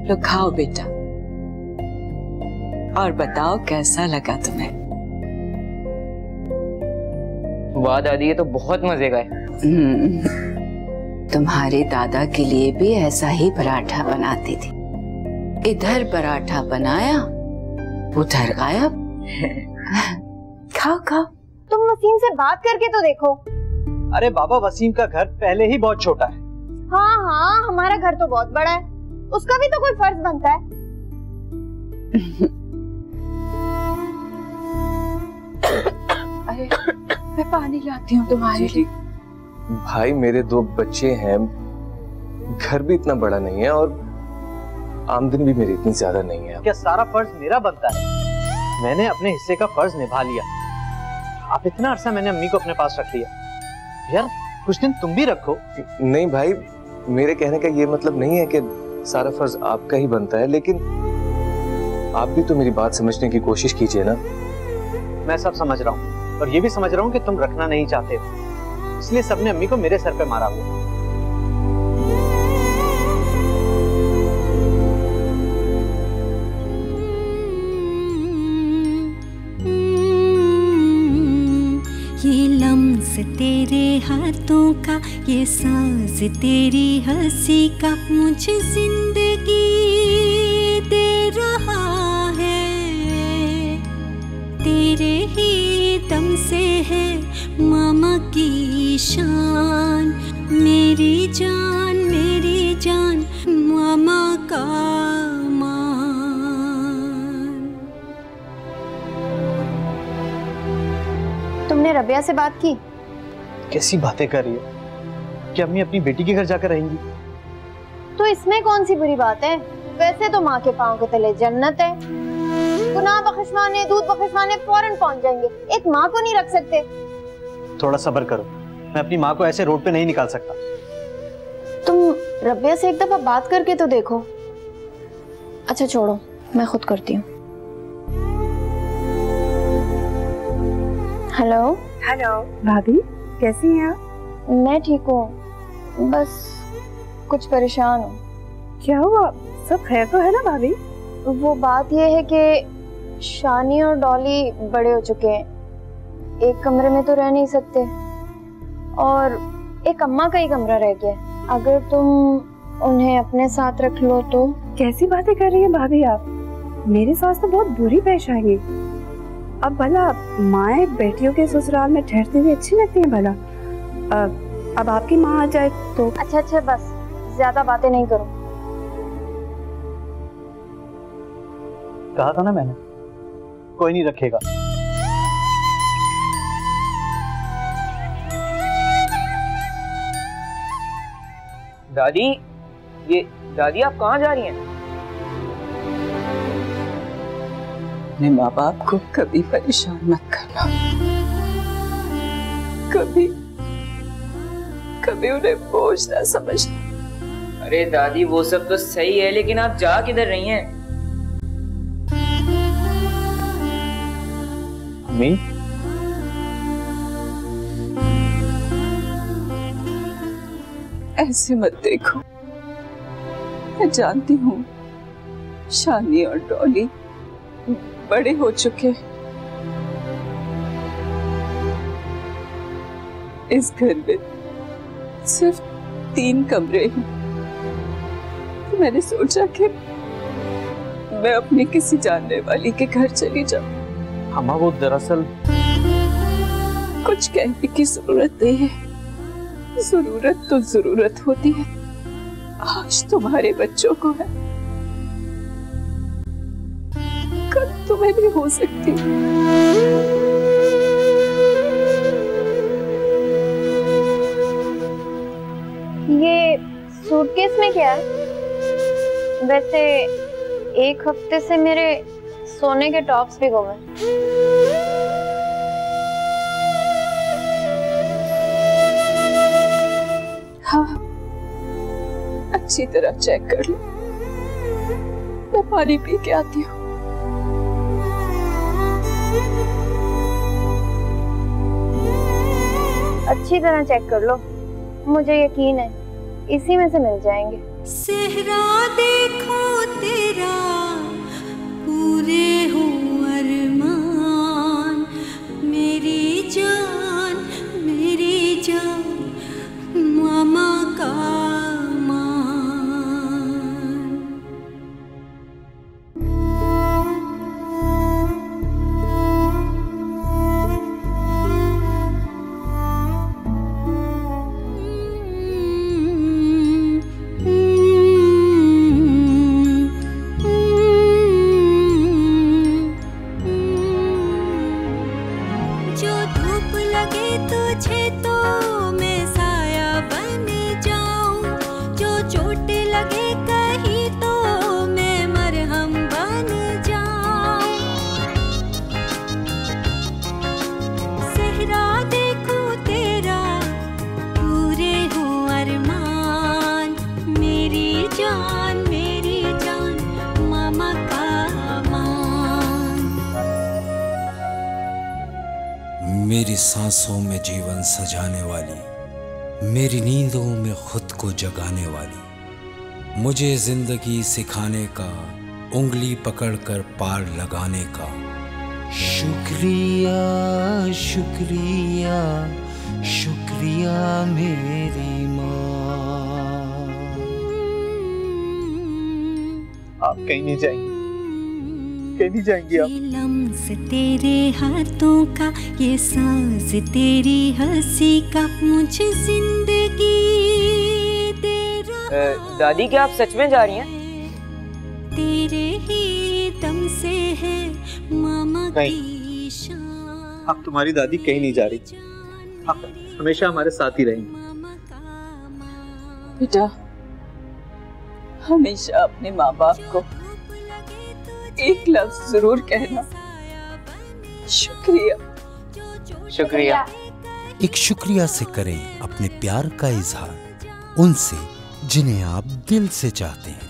लो खाओ बेटा, और बताओ कैसा लगा तुम्हें? वाह दादी, ये तो बहुत मजे का है। तुम्हारे दादा के लिए भी ऐसा ही पराठा बनाती थी। इधर पराठा बनाया, उधर गायब। खाओ खाओ। तुम वसीम से बात करके तो देखो। अरे बाबा, वसीम का घर पहले ही बहुत छोटा है। हाँ हाँ, हमारा घर तो बहुत बड़ा है, उसका भी तो कोई फर्ज बनता है। अरे मैं पानी लाती हूँ तुम्हारे लिए। भाई मेरे 2 बच्चे हैं, घर भी इतना बड़ा नहीं है और आमदनी भी मेरी इतनी ज्यादा नहीं है। क्या सारा फर्ज मेरा बनता है? मैंने अपने हिस्से का फर्ज निभा लिया। आप इतना अरसा मैंने अम्मी को अपने पास रख लिया, यार कुछ दिन तुम भी रखो। नहीं भाई, मेरे कहने का ये मतलब नहीं है कि सारा फर्ज आपका ही बनता है, लेकिन आप भी तो मेरी बात समझने की कोशिश कीजिए ना। मैं सब समझ रहा हूँ और ये भी समझ रहा हूँ कि तुम रखना नहीं चाहते, इसलिए सबने अम्मी को मेरे सर पे मारा हुआ। ये लम्स तेरे हाथों का, ये सांस तेरी हंसी का मुझे जिंदगी दे रहा है। तेरे ही दम से है मामा की शान, मेरी जान मामा का तुमने रबिया से बात की? कैसी बातें कर रही हो? क्या अम्मी अपनी बेटी के घर जाकर रहेंगी? तो इसमें कौन सी बुरी बात है? वैसे तो माँ के पाँव के तले जन्नत है। गुनाह बख्शवाने, दूध बख्शवाने फौरन पहुंच जाएंगे। एक माँ को नहीं रख सकते? थोड़ा सब्र करो, मैं अपनी माँ को ऐसे रोड पे नहीं निकाल सकता। तुम रबिया से एक दफा बात करके तो देखो। अच्छा छोड़ो, मैं खुद करती हूँ। हेलो। हेलो भाभी, कैसी हैं आप? मैं ठीक हूँ, बस कुछ परेशान हूँ। क्या हुआ? सब खैर तो है ना भाभी? वो बात ये है कि शानी और डॉली बड़े हो चुके हैं, एक कमरे में तो रह नहीं सकते और एक अम्मा का ही कमरा रह गया। अगर तुम उन्हें अपने साथ रख लो तो। कैसी बातें कर रही हैं भाभी आप? मेरी सास तो बहुत बुरी पेश आएगी। अब भला माएँ बेटियों के ससुराल में ठहरती हुई अच्छी लगती हैं भला? अब आपकी माँ आ जाए तो। अच्छा बस, ज्यादा बातें नहीं करो। कहा था ना मैंने, कोई नहीं रखेगा। दादी आप कहाँ जा रही हैं? अपने माँ बाप को कभी परेशान मत करना, कभी उन्हें बोझ ना समझना। अरे दादी वो सब तो सही है, लेकिन आप जा किधर रही हैं? अम्मी, ऐसे मत देखो। मैं जानती हूँ शानी और डॉली बड़े हो चुके। इस घर में सिर्फ 3 कमरे हैं। तो मैंने सोचा कि मैं अपनी किसी जानने वाली के घर चली जाऊं। अम्मा वो दरअसल कुछ कहने की जरूरत नहीं है, जरूरत तो जरूरत होती है। आज तुम्हारे बच्चों को है, कल तुम्हें भी हो सकती। ये सूटकेस में क्या है? वैसे 1 हफ्ते से मेरे सोने के टॉप्स भी गुम हैं। हाँ, अच्छी तरह चेक कर लो। मैं पानी पी के आती हूँ। अच्छी तरह चेक कर लो, मुझे यकीन है इसी में से मिल जाएंगे। सेहरा देखो तेरा पूरे हो अरमान मेरी जान मामा का मेरी सांसों में जीवन सजाने वाली, मेरी नींदों में खुद को जगाने वाली, मुझे जिंदगी सिखाने का, उंगली पकड़कर पार लगाने का। शुक्रिया शुक्रिया शुक्रिया मेरी माँ। आप कहीं नहीं जाएंगी, कहीं नहीं जाएंगी आप। लम्स तेरे हाथों का, ये सांस तेरी हंसी का, मुझे जिंदगी दे रहा। दादी क्या आप सच में जा रही हैं? तेरे ही दम से है मामा की शान। अब तुम्हारी दादी कहीं नहीं जा रही, आप हमेशा हमारे साथ ही रहेंगी। बेटा, हमेशा अपने माँ बाप को एक लफ्ज जरूर कहना, शुक्रिया। शुक्रिया। एक शुक्रिया से करें अपने प्यार का इजहार उनसे जिन्हें आप दिल से चाहते हैं।